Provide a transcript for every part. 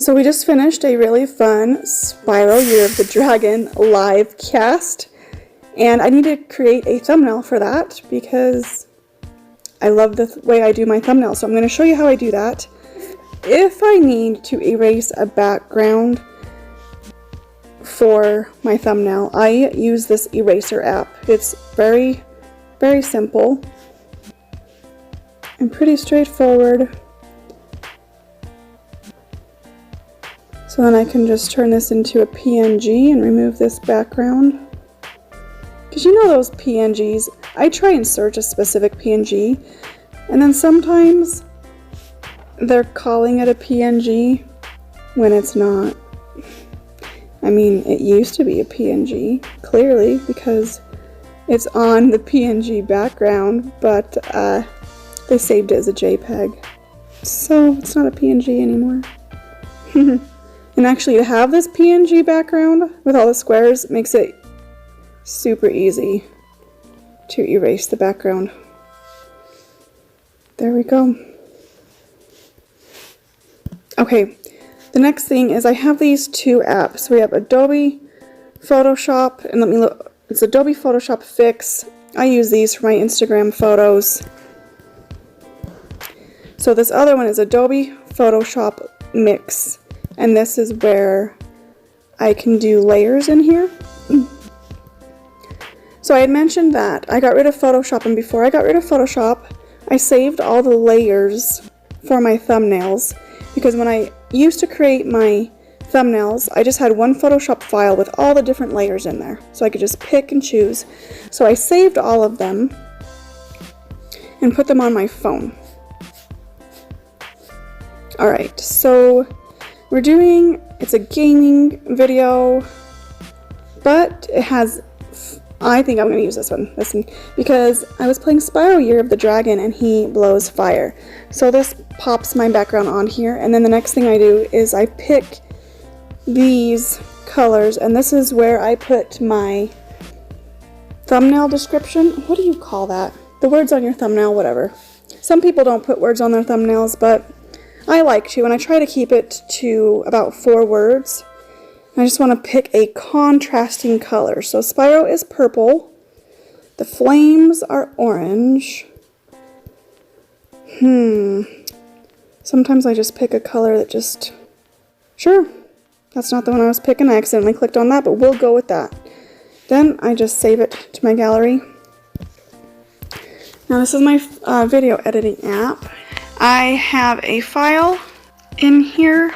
So we just finished a really fun Spiral Year of the Dragon live cast, and I need to create a thumbnail for that because I love the way I do my thumbnail. So I'm going to show you how I do that. If I need to erase a background for my thumbnail, I use this eraser app. It's very, very simple and pretty straightforward. So then I can just turn this into a PNG and remove this background. Because you know those PNGs, I try and search a specific PNG, and then sometimes they're calling it a PNG when it's not. I mean, it used to be a PNG, clearly, because it's on the PNG background, but they saved it as a JPEG. So it's not a PNG anymore. And actually to have this PNG background with all the squares makes it super easy to erase the background. There we go. Okay, the next thing is I have these two apps. We have Adobe Photoshop, and let me look, it's Adobe Photoshop Fix. I use these for my Instagram photos. So this other one is Adobe Photoshop Mix. And this is where I can do layers in here. So I had mentioned that I got rid of Photoshop, and before I got rid of Photoshop, I saved all the layers for my thumbnails, because when I used to create my thumbnails, I just had one Photoshop file with all the different layers in there. So I could just pick and choose. So I saved all of them and put them on my phone. Alright, so we're doing, it's a gaming video, but it has, I think I'm going to use this one, because I was playing Spiral Year of the Dragon and he blows fire. So this pops my background on here, and then the next thing I do is I pick these colors, and this is where I put my thumbnail description. What do you call that? The words on your thumbnail, whatever. Some people don't put words on their thumbnails, but I like to, and I try to keep it to about 4 words. I just want to pick a contrasting color. So Spyro is purple. The flames are orange. Sometimes I just pick a color that just... Sure, that's not the one I was picking. I accidentally clicked on that, but we'll go with that. Then I just save it to my gallery. Now this is my video editing app. I have a file in here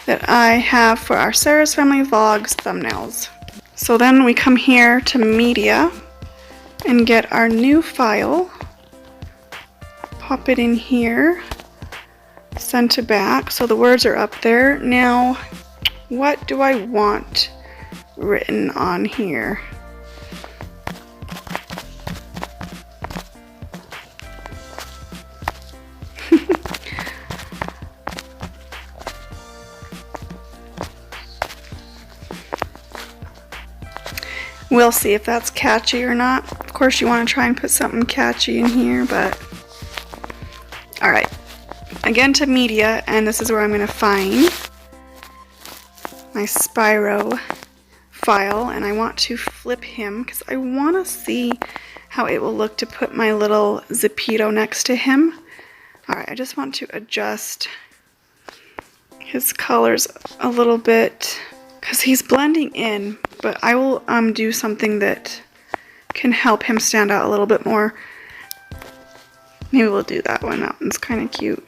that I have for our Sarah's Family Vlogs thumbnails. So then we come here to Media and get our new file, pop it in here, send to back, so the words are up there. Now, what do I want written on here? We'll see if that's catchy or not. Of course you want to try and put something catchy in here, but... Alright. Again to Media, and this is where I'm going to find my Spyro file, and I want to flip him because I want to see how it will look to put my little Zepeto next to him. Alright, I just want to adjust his colors a little bit because he's blending in, but I will do something that can help him stand out a little bit more. Maybe we'll do that one. That one's kind of cute.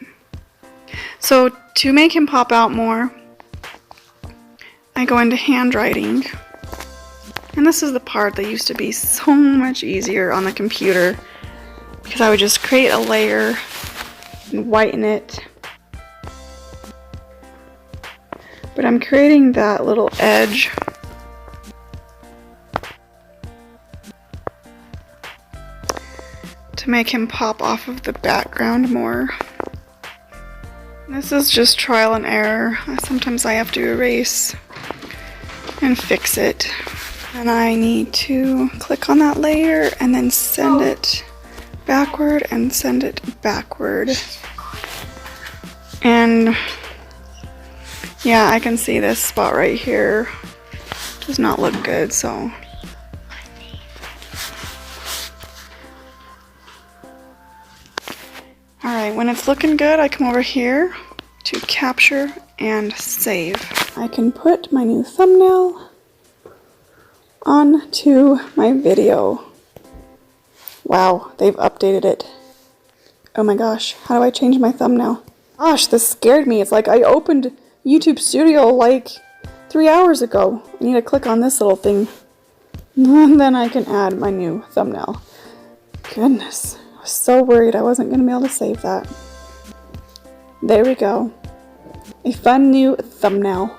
So to make him pop out more, I go into handwriting. And this is the part that used to be so much easier on the computer, because I would just create a layer and whiten it. But I'm creating that little edge to make him pop off of the background more. This is just trial and error. Sometimes I have to erase and fix it. And I need to click on that layer and then send it backward and send it backward. And Yeah, I can see this spot right here does not look good, so. Alright, when it's looking good, I come over here to capture and save. I can put my new thumbnail onto my video. Wow, they've updated it. Oh my gosh, how do I change my thumbnail? Gosh, this scared me. It's like I opened YouTube Studio like 3 hours ago. I need to click on this little thing. And then I can add my new thumbnail. Goodness, I was so worried I wasn't going to be able to save that. There we go. A fun new thumbnail.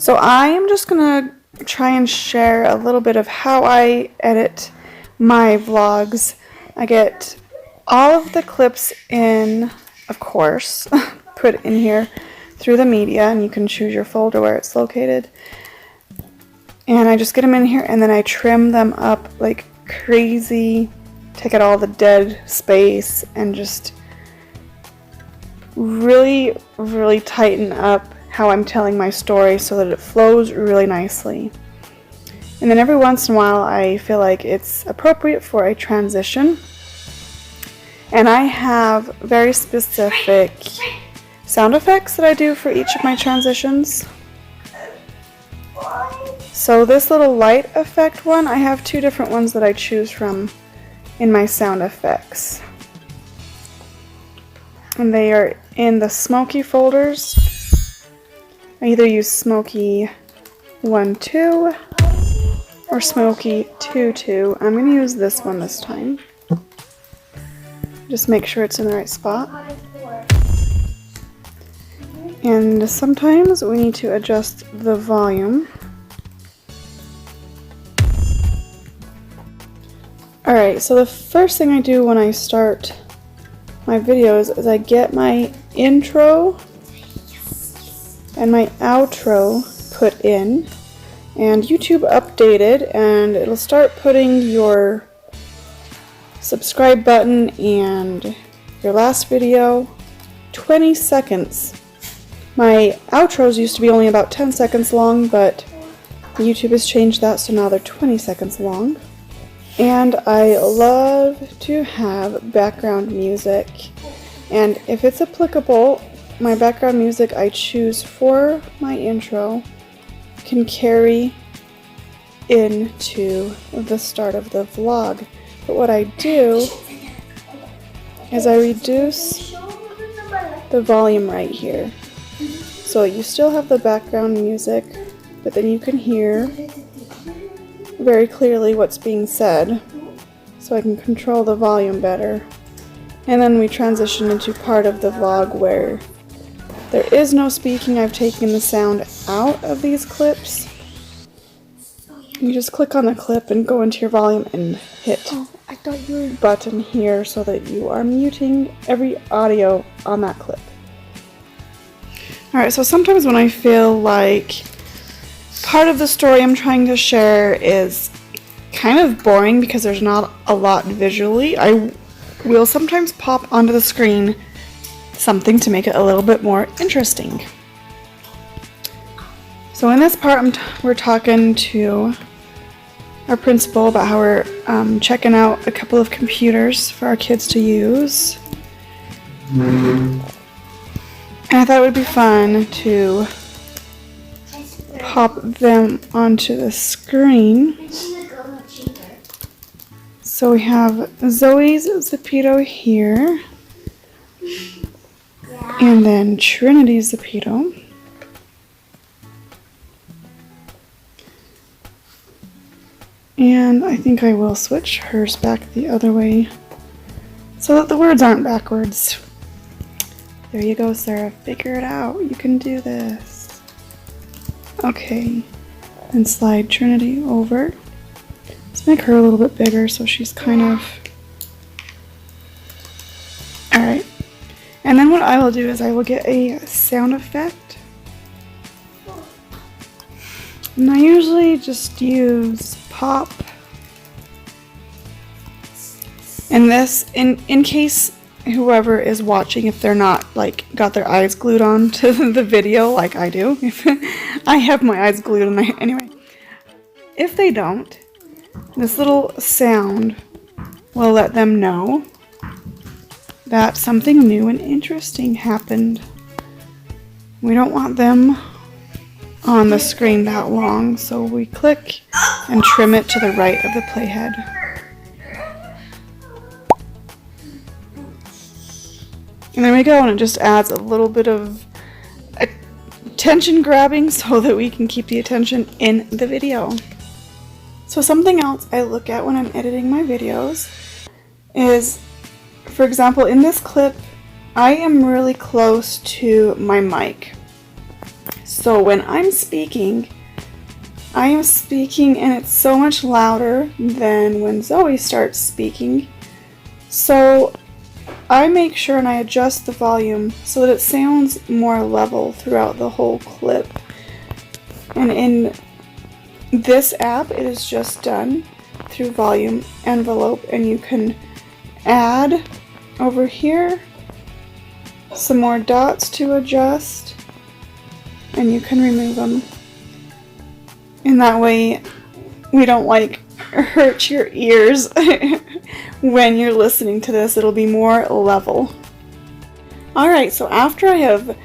So I am just gonna try and share a little bit of how I edit my vlogs. I get all of the clips in, of course, put in here through the media, and you can choose your folder where it's located. And I just get them in here and then I trim them up like crazy, take out all the dead space and just really, really tighten up how I'm telling my story so that it flows really nicely. And then every once in a while I feel like it's appropriate for a transition. And I have very specific sound effects that I do for each of my transitions. So this little light effect one, I have two different ones that I choose from in my sound effects. And they are in the smoky folders. I either use Smoky 1.2 or Smoky 2.2. I'm going to use this one this time. Just make sure it's in the right spot. And sometimes we need to adjust the volume. Alright, so the first thing I do when I start my videos is I get my intro and my outro put in, and YouTube updated, and it'll start putting your subscribe button and your last video 20 seconds. My outros used to be only about 10 seconds long, but YouTube has changed that, so now they're 20 seconds long. And I love to have background music, and if it's applicable, my background music I choose for my intro can carry into the start of the vlog. But what I do is I reduce the volume right here. So you still have the background music, but then you can hear very clearly what's being said, so I can control the volume better. And then we transition into part of the vlog where There is no speaking. I've taken the sound out of these clips. You just click on the clip and go into your volume and hit the button here so that you are muting every audio on that clip. Alright, so sometimes when I feel like part of the story I'm trying to share is kind of boring because there's not a lot visually, I will sometimes pop onto the screen something to make it a little bit more interesting. So in this part, we're talking to our principal about how we're checking out a couple of computers for our kids to use. And I thought it would be fun to pop them onto the screen. So we have Zoe's Zepeto here, and then Trinity's Zepeto. And I think I will switch hers back the other way so that the words aren't backwards. There you go, Sarah. Figure it out. You can do this. Okay. And slide Trinity over. Let's make her a little bit bigger so she's kind of... Alright. And then what I will do is I will get a sound effect. And I usually just use pop. And this, in case whoever is watching, if they're not like got their eyes glued on to the video like I do, I have my eyes glued on anyway. If they don't, this little sound will let them know that something new and interesting happened. We don't want them on the screen that long, so we click and trim it to the right of the playhead. And there we go, and it just adds a little bit of attention grabbing so that we can keep the attention in the video. So something else I look at when I'm editing my videos is, for example, in this clip, I am really close to my mic. So when I'm speaking, I am speaking and it's so much louder than when Zoe starts speaking. So I make sure and I adjust the volume so that it sounds more level throughout the whole clip. And in this app, it is just done through volume envelope, and you can add over here some more dots to adjust, and you can remove them. And that way we don't like hurt your ears when you're listening to this. It'll be more level. Alright, so after I have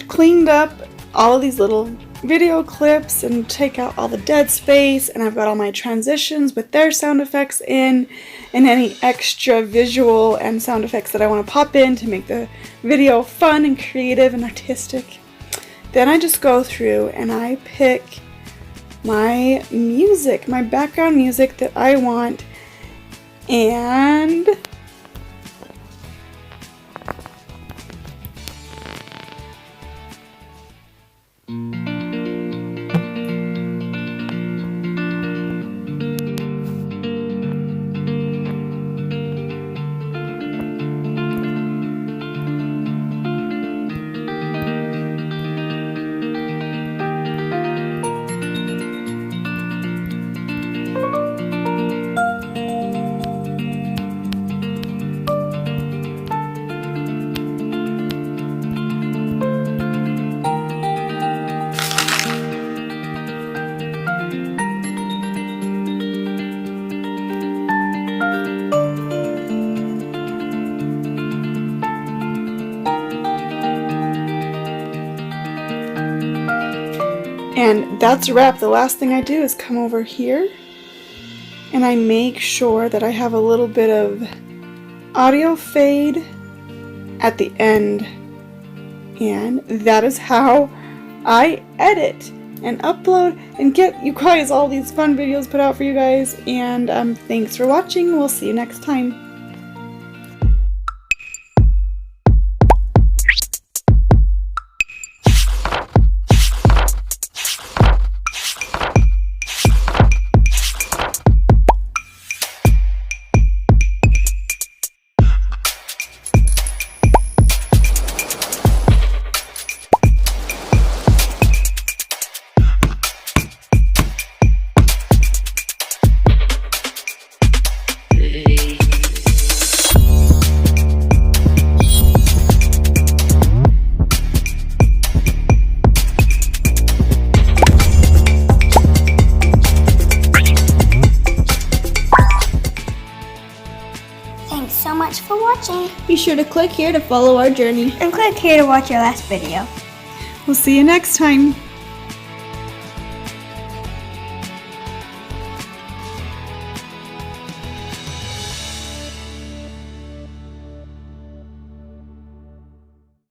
cleaned up all of these little video clips and take out all the dead space, and I've got all my transitions with their sound effects in, and any extra visual and sound effects that I want to pop in to make the video fun and creative and artistic, then I just go through and I pick my music, my background music that I want, and And that's a wrap. The last thing I do is come over here and I make sure that I have a little bit of audio fade at the end. And that is how I edit and upload and get you guys all these fun videos put out for you guys. And thanks for watching. We'll see you next time. much for watching. Be sure to click here to follow our journey. And click here to watch our last video. We'll see you next time.